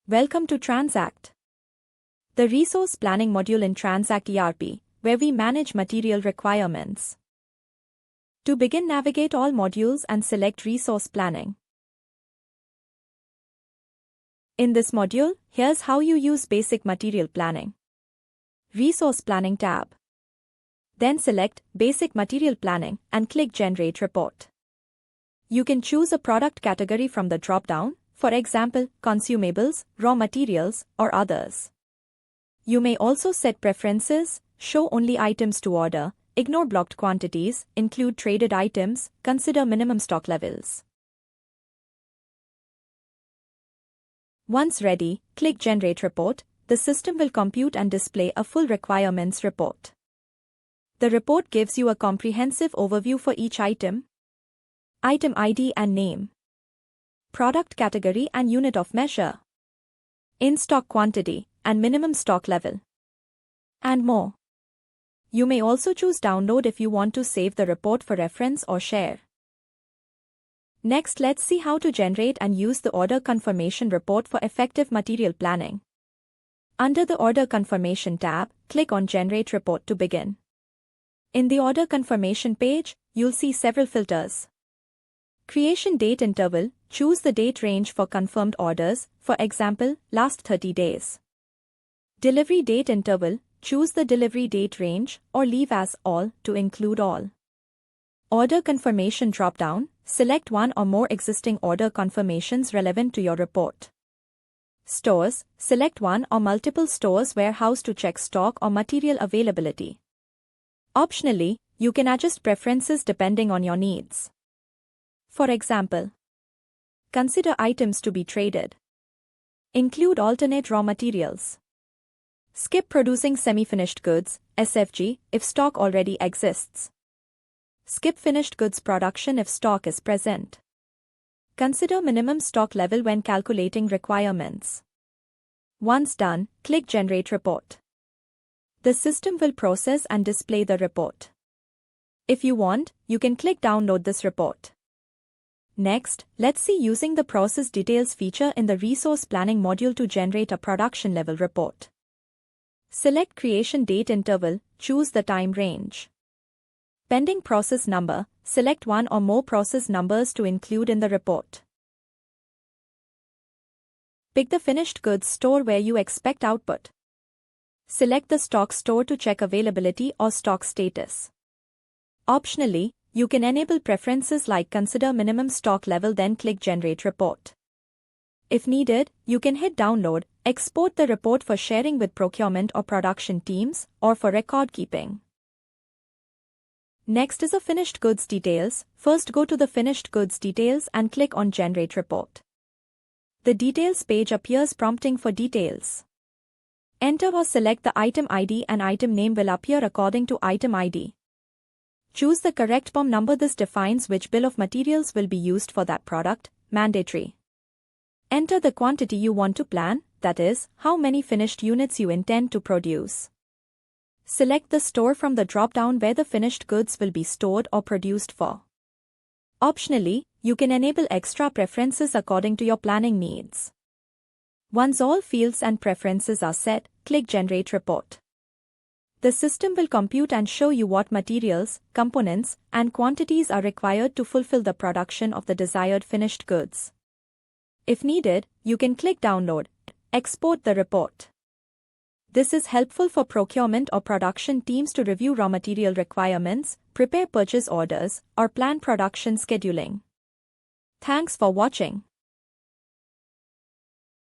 Welcome to Transact, the resource planning module in Transact ERP, where we manage material requirements. To begin, navigate all modules and select Resource Planning. In this module, here's how you use Basic Material Planning. Resource Planning tab. Then select Basic Material Planning and click Generate Report. You can choose a product category from the drop-down, for example, consumables, raw materials, or others. You may also set preferences, show only items to order, ignore blocked quantities, include traded items, consider minimum stock levels. Once ready, click Generate Report. The system will compute and display a full requirements report. The report gives you a comprehensive overview for each item ID and name, product category and unit of measure, in-stock quantity and minimum stock level, and more. You may also choose download if you want to save the report for reference or share. Next, let's see how to generate and use the Order Confirmation Report for effective material planning. Under the Order Confirmation tab, click on Generate Report to begin. In the Order Confirmation page, you'll see several filters. Creation Date Interval, choose the date range for confirmed orders, for example, last 30 days. Delivery Date Interval, choose the delivery date range, or leave as All to include all. Order Confirmation drop-down, select one or more existing order confirmations relevant to your report. Stores, select one or multiple stores warehouse to check stock or material availability. Optionally, you can adjust preferences depending on your needs. For example, consider items to be traded. Include alternate raw materials. Skip producing semi-finished goods, SFG, if stock already exists. Skip finished goods production if stock is present. Consider minimum stock level when calculating requirements. Once done, click Generate Report. The system will process and display the report. If you want, you can click Download this report. Next, let's see using the Process Details feature in the Resource Planning module to generate a production-level report. Select Creation Date Interval, choose the time range. Pending process number, select one or more process numbers to include in the report. Pick the finished goods store where you expect output. Select the stock store to check availability or stock status. Optionally, you can enable preferences like consider minimum stock level, then click Generate Report. If needed, you can hit Download, export the report for sharing with procurement or production teams, or for record keeping. Next is a Finished Goods Details. First, go to the Finished Goods Details and click on Generate Report. The Details page appears, prompting for details. Enter or select the item ID and item name will appear according to item ID. Choose the correct BOM number. This defines which bill of materials will be used for that product, mandatory. Enter the quantity you want to plan, that is, how many finished units you intend to produce. Select the store from the drop-down where the finished goods will be stored or produced for. Optionally, you can enable extra preferences according to your planning needs. Once all fields and preferences are set, click Generate Report. The system will compute and show you what materials, components, and quantities are required to fulfill the production of the desired finished goods. If needed, you can click Download, export the report. This is helpful for procurement or production teams to review raw material requirements, prepare purchase orders, or plan production scheduling. Thanks for watching.